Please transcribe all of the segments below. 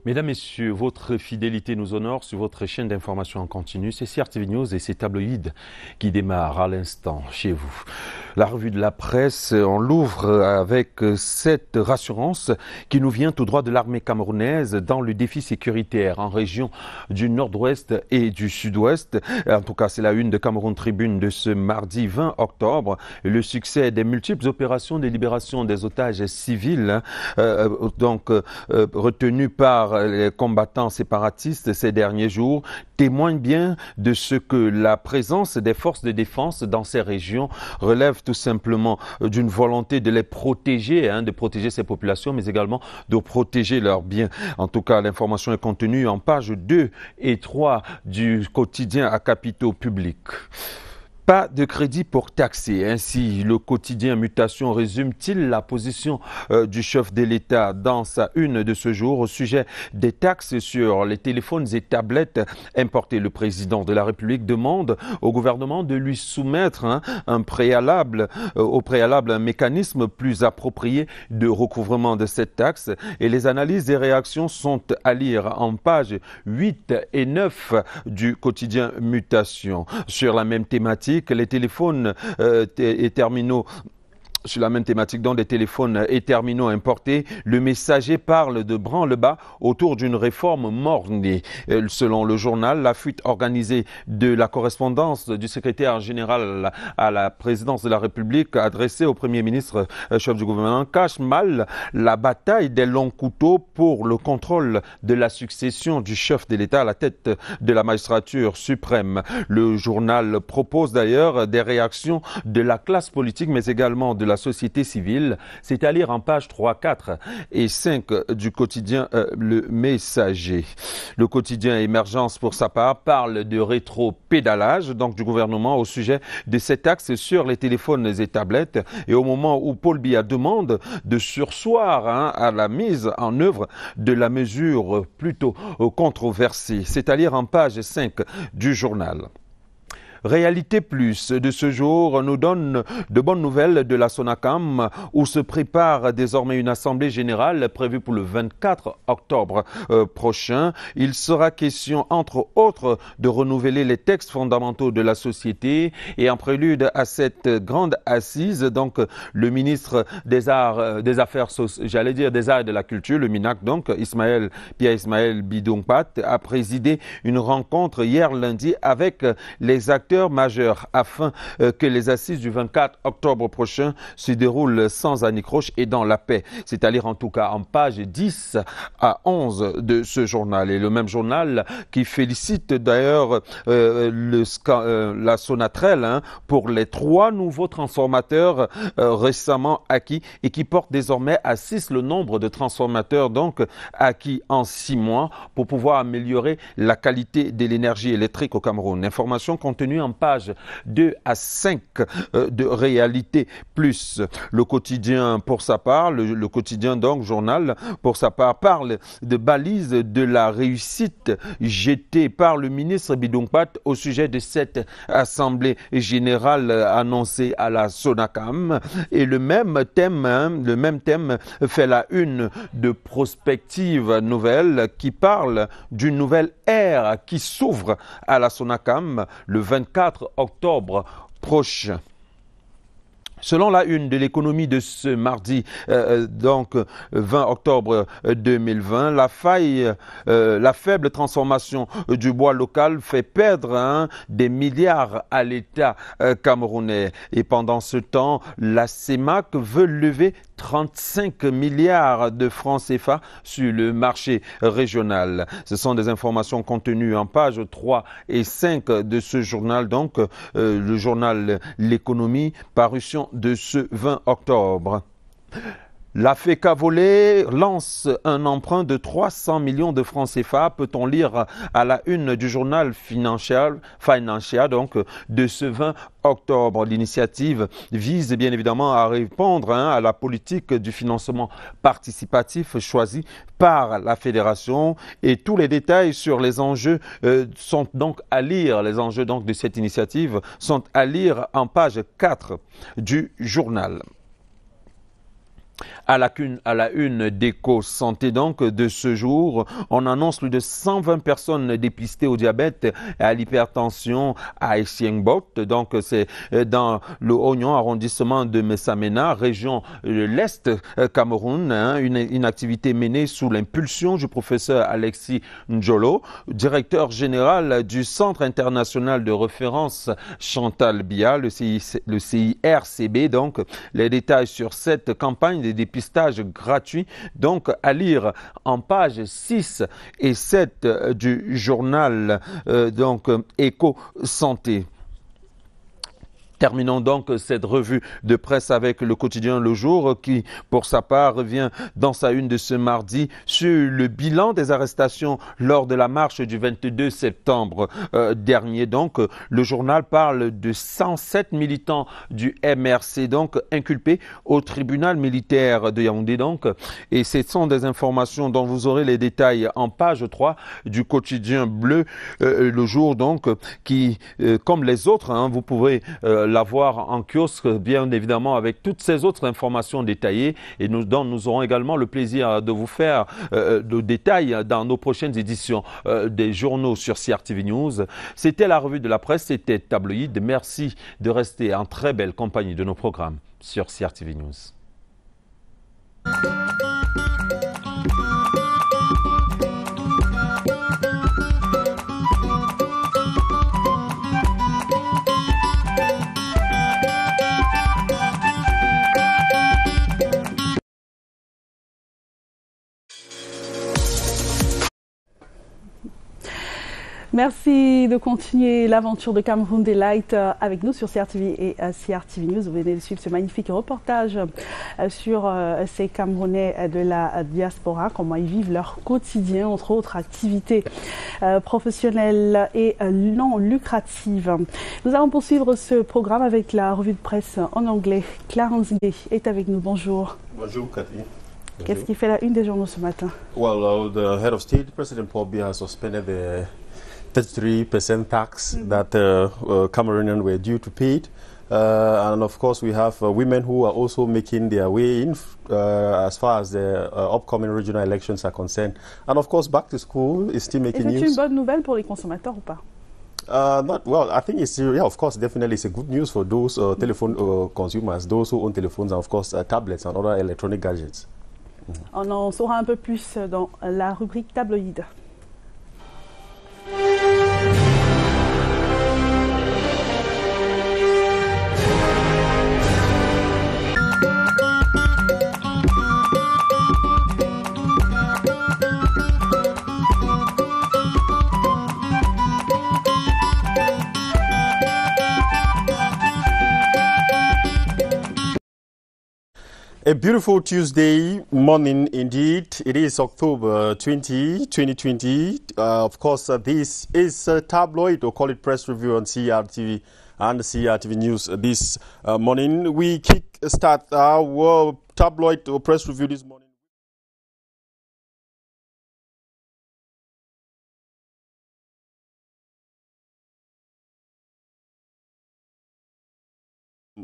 Mesdames, Messieurs, votre fidélité nous honore sur votre chaîne d'information en continu. C'est CRTV News et c'est Tabloïd qui démarre à l'instant chez vous. La revue de la presse, on l'ouvre avec cette rassurance qui nous vient tout droit de l'armée camerounaise dans le défi sécuritaire en région du nord-ouest et du sud-ouest. En tout cas, c'est la une de Cameroun Tribune de ce mardi 20 octobre. Le succès des multiples opérations de libération des otages civils, retenus par les combattants séparatistes ces derniers jours, témoigne bien de ce que la présence des forces de défense dans ces régions relève tout simplement d'une volonté de les protéger, de protéger ces populations, mais également de protéger leurs biens. En tout cas, l'information est contenue en pages 2 et 3 du quotidien à capitaux publics. Pas de crédit pour taxer. Ainsi, le quotidien Mutation résume-t-il la position du chef de l'État dans sa une de ce jour au sujet des taxes sur les téléphones et tablettes importés. Le président de la République demande au gouvernement de lui soumettre un préalable un mécanisme plus approprié de recouvrement de cette taxe. Et les analyses et réactions sont à lire en pages 8 et 9 du quotidien Mutation. Sur la même thématique, les téléphones et terminaux. Sur la même thématique, dans des téléphones et terminaux importés, le messager parle de branle-bas autour d'une réforme mornée. Selon le journal, la fuite organisée de la correspondance du secrétaire général à la présidence de la République adressée au Premier ministre, chef du gouvernement, cache mal la bataille des longs couteaux pour le contrôle de la succession du chef de l'État à la tête de la magistrature suprême. Le journal propose d'ailleurs des réactions de la classe politique, mais également de la société civile. C'est à lire en pages 3, 4 et 5 du quotidien Le Messager. Le quotidien Émergence, pour sa part, parle de rétro-pédalage donc du gouvernement au sujet de cet axe sur les téléphones et tablettes. Et au moment où Paul Biya demande de surseoir à la mise en œuvre de la mesure plutôt controversée. C'est à lire en page 5 du journal. Réalité Plus de ce jour nous donne de bonnes nouvelles de la SONACAM où se prépare désormais une assemblée générale prévue pour le 24 octobre prochain. Il sera question entre autres de renouveler les textes fondamentaux de la société et en prélude à cette grande assise, donc le ministre des Arts, des Affaires, des Arts et de la Culture, le MINAC, donc Pierre Ismaël Bidongpat, a présidé une rencontre hier lundi avec les acteurs majeurs afin que les assises du 24 octobre prochain se déroulent sans anicroche et dans la paix. C'est à lire en tout cas en page 10 à 11 de ce journal. Et le même journal qui félicite d'ailleurs la Sonatrel pour les 3 nouveaux transformateurs récemment acquis et qui portent désormais à 6 le nombre de transformateurs donc acquis en 6 mois pour pouvoir améliorer la qualité de l'énergie électrique au Cameroun. Information contenue en page 2 à 5 de Réalité Plus. Le quotidien pour sa part, le quotidien donc journal pour sa part parle de balises de la réussite jetée par le ministre Bidongpat au sujet de cette assemblée générale annoncée à la SONACAM. Et le même thème fait la une de Prospective Nouvelle qui parle d'une nouvelle ère qui s'ouvre à la SONACAM le 24 octobre prochain. Selon la une de l'économie de ce mardi, 20 octobre 2020, la faible transformation du bois local fait perdre des milliards à l'État camerounais. Et pendant ce temps, la CEMAC veut lever 35 milliards de francs CFA sur le marché régional. Ce sont des informations contenues en pages 3 et 5 de ce journal, donc le journal L'économie, parution de ce 20 octobre. La FECA volée lance un emprunt de 300 millions de francs CFA, peut-on lire à la une du journal Financial donc de ce 20 octobre. L'initiative vise bien évidemment à répondre à la politique du financement participatif choisie par la fédération et tous les détails sur les enjeux sont donc à lire. Les enjeux donc de cette initiative sont à lire en page 4 du journal. À la une d'Éco-Santé donc de ce jour, on annonce plus de 120 personnes dépistées au diabète et à l'hypertension à Esiengbot. Donc c'est dans le Oignon, arrondissement de Messamena, région de l'Est Cameroun. Une activité menée sous l'impulsion du professeur Alexis Njolo, directeur général du Centre international de référence Chantal Biya, le CIRCB. Donc les détails sur cette campagne de dépistage gratuit, donc à lire en pages 6 et 7 du journal Éco-Santé. Terminons donc cette revue de presse avec le quotidien Le Jour qui, pour sa part, revient dans sa une de ce mardi sur le bilan des arrestations lors de la marche du 22 septembre dernier. Donc, le journal parle de 107 militants du MRC donc inculpés au tribunal militaire de Yaoundé. Donc, et ce sont des informations dont vous aurez les détails en page 3 du quotidien bleu Le Jour donc qui, comme les autres, vous pouvez l'avoir en kiosque, bien évidemment, avec toutes ces autres informations détaillées et dont nous aurons également le plaisir de vous faire de détails dans nos prochaines éditions des journaux sur CRTV News. C'était la revue de la presse, c'était Tabloïd. Merci de rester en très belle compagnie de nos programmes sur CRTV News. Merci de continuer l'aventure de Cameroun Delight avec nous sur CRTV et CRTV News. Vous venez de suivre ce magnifique reportage sur ces Camerounais de la diaspora, comment ils vivent leur quotidien, entre autres activités professionnelles et non lucratives. Nous allons poursuivre ce programme avec la revue de presse en anglais. Clarence Gay est avec nous. Bonjour. Bonjour, Cathy. Qu'est-ce qui fait la une des journaux ce matin? Well, the head of state, President Paul Biya, has suspended the 33% tax that Cameroonians were due to pay. And of course, we have women who are also making their way in as far as the upcoming regional elections are concerned. And of course, back to school is still making news. C'est une bonne nouvelle pour les consommateurs ou pas? Well, I think it's, yeah, of course, definitely it's a good news for those telephone consumers, those who own telephones and of course tablets and other electronic gadgets. On en saura un peu plus dans la rubrique tabloïd. A beautiful Tuesday morning indeed. It is October 2020. Of course, this is a tabloid, or call it press review on CRTV and CRTV News this morning. We start our tabloid or press review this morning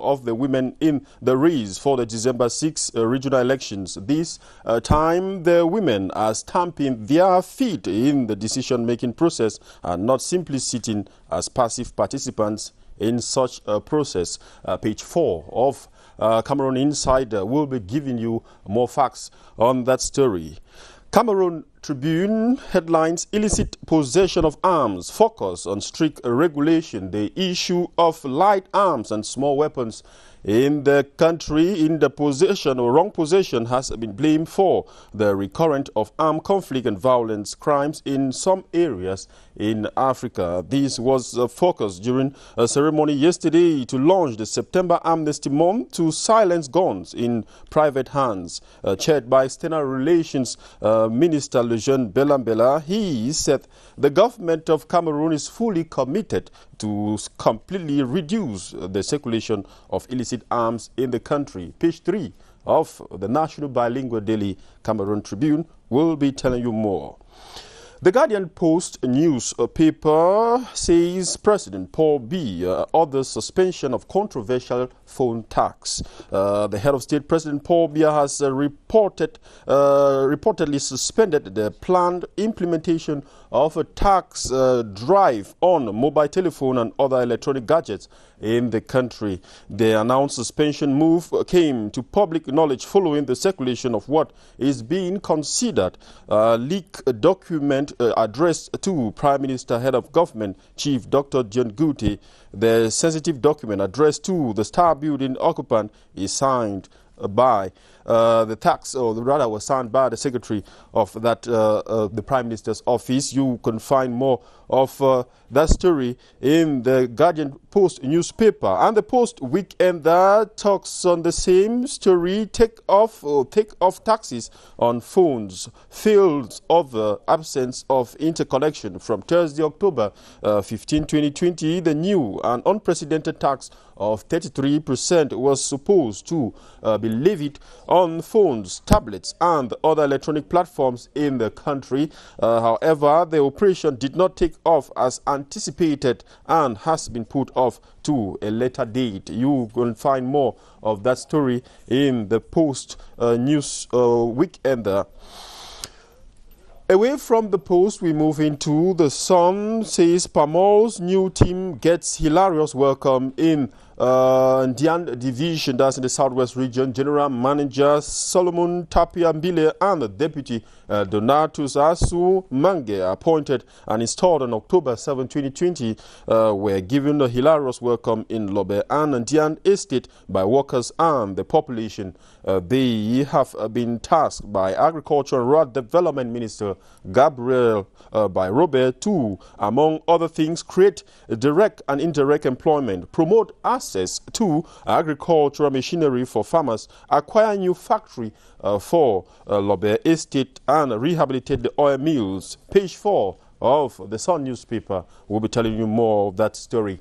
of the women in the race for the December 6 regional elections. This time, the women are stamping their feet in the decision-making process and not simply sitting as passive participants in such a process. Page 4 of Cameroon Insider will be giving you more facts on that story. Cameroon Tribune headlines: illicit possession of arms, focus on strict regulation, the issue of light arms and small weapons in the country in the possession or wrong possession has been blamed for the recurrence of armed conflict and violence crimes in some areas in Africa. This was focused during a ceremony yesterday to launch the September Amnesty Month to silence guns in private hands, chaired by External Relations Minister Lejeune Belambela. He said the government of Cameroon is fully committed to completely reduce the circulation of illicit arms in the country. Page 3 of the national bilingual daily Cameroon Tribune will be telling you more. The Guardian Post newspaper says President Paul Biya orders suspension of controversial phone tax. The head of state, President Paul Biya, has reportedly suspended the planned implementation of a tax drive on mobile telephone and other electronic gadgets in the country. The announced suspension move came to public knowledge following the circulation of what is being considered a leak document addressed to Prime Minister, Head of Government, Chief Dr. John Gutte. The sensitive document addressed to the Star Building occupant is signed by was signed by the secretary of that the Prime Minister's office. You can find more of that story in the Guardian Post newspaper. And the Post Weekender talks on the same story. Take off taxes on phones fails over absence of interconnection. From Thursday, October 15, 2020, the new and unprecedented tax of 33% was supposed to be levied on phones, tablets, and other electronic platforms in the country. However, the operation did not take off as anticipated and has been put off to a later date. You will find more of that story in the Post News Weekender. Away from the Post, we move into the Sun. Says Pamol's new team gets hilarious welcome in Ndian Division, that's in the Southwest region. General Manager Solomon Tapia Mbile and the Deputy Donatus Asu Mange, appointed and installed on October 7, 2020, were given a hilarious welcome in Lobe and Ndian Estate by workers and the population. They have been tasked by Agriculture and Rural Development Minister Gabriel by Robert to, among other things, create direct and indirect employment, promote access to agricultural machinery for farmers, acquire new factory for Lobe Estate, and rehabilitate the oil mills. Page 4 of the Sun newspaper will be telling you more of that story.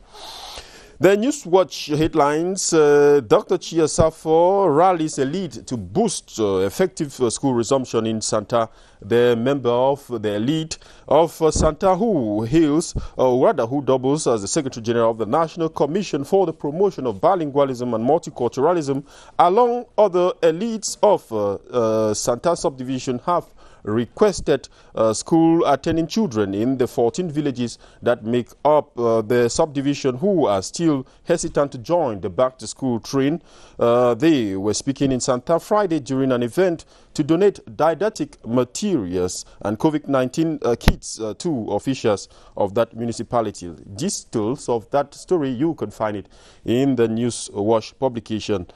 The Newswatch headlines, Dr. Chia Safo rallies elite to boost effective school resumption in Santa. The member of the elite of Santa who doubles as the Secretary General of the National Commission for the Promotion of Bilingualism and Multiculturalism, along other elites of Santa subdivision, have requested school attending children in the 14 villages that make up the subdivision who are still hesitant to join the back to school train. They were speaking in Santa Friday during an event to donate didactic materials and COVID-19 kits to officials of that municipality. Details of that story, you can find it in the Newswatch publication.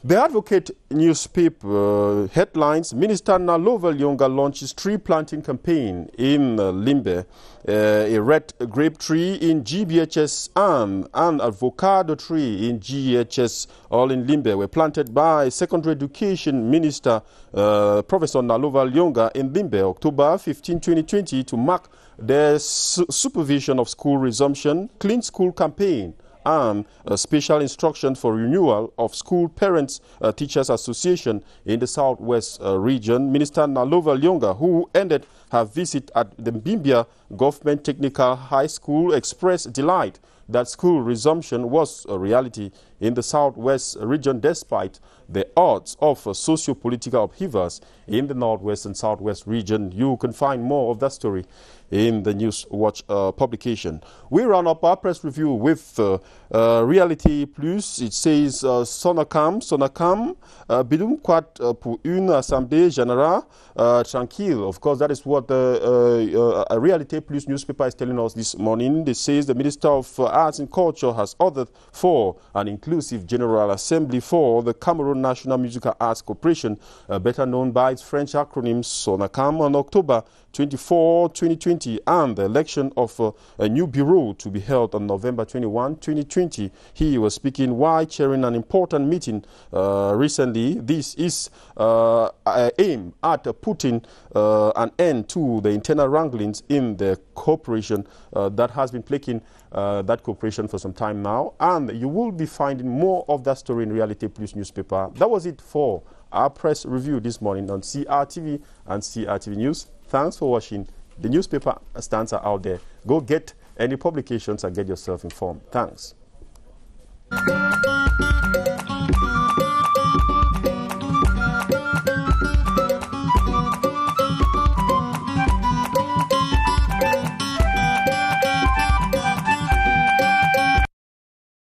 The Advocate newspaper headlines, Minister Nalova Lyonga launches tree planting campaign in Limbe, a red grape tree in GBHS and an avocado tree in GHS, all in Limbe, were planted by Secondary Education Minister Professor Nalova Lyonga in Limbe, October 15, 2020, to mark the supervision of school resumption, Clean School campaign, and a special instruction for renewal of School Parents Teachers Association in the Southwest region. Minister Nalova Lyonga, who ended her visit at the Mbimbia Government Technical High School, expressed delight that school resumption was a reality in the Southwest region despite the odds of socio-political upheavals in the Northwest and Southwest region. You can find more of that story in the Newswatch publication. We run up our press review with Reality Plus. It says Sonacam, bidum quat pour une assemblée générale tranquille. Of course, that is what a Reality Plus newspaper is telling us this morning. It says the Minister of Arts and Culture has ordered for an inclusive General Assembly for the Cameroon National Musical Arts Corporation, better known by its French acronym Sonacam, on October 24, 2020, and the election of a new bureau to be held on November 21, 2020. He was speaking while chairing an important meeting recently. This is aimed at putting an end to the internal wranglings in the corporation that has been plaguing that corporation for some time now. And you will be finding more of that story in Reality Plus newspaper. That was it for our press review this morning on CRTV and CRTV News. Thanks for watching. The newspaper stands are out there. Go get any publications and get yourself informed. Thanks.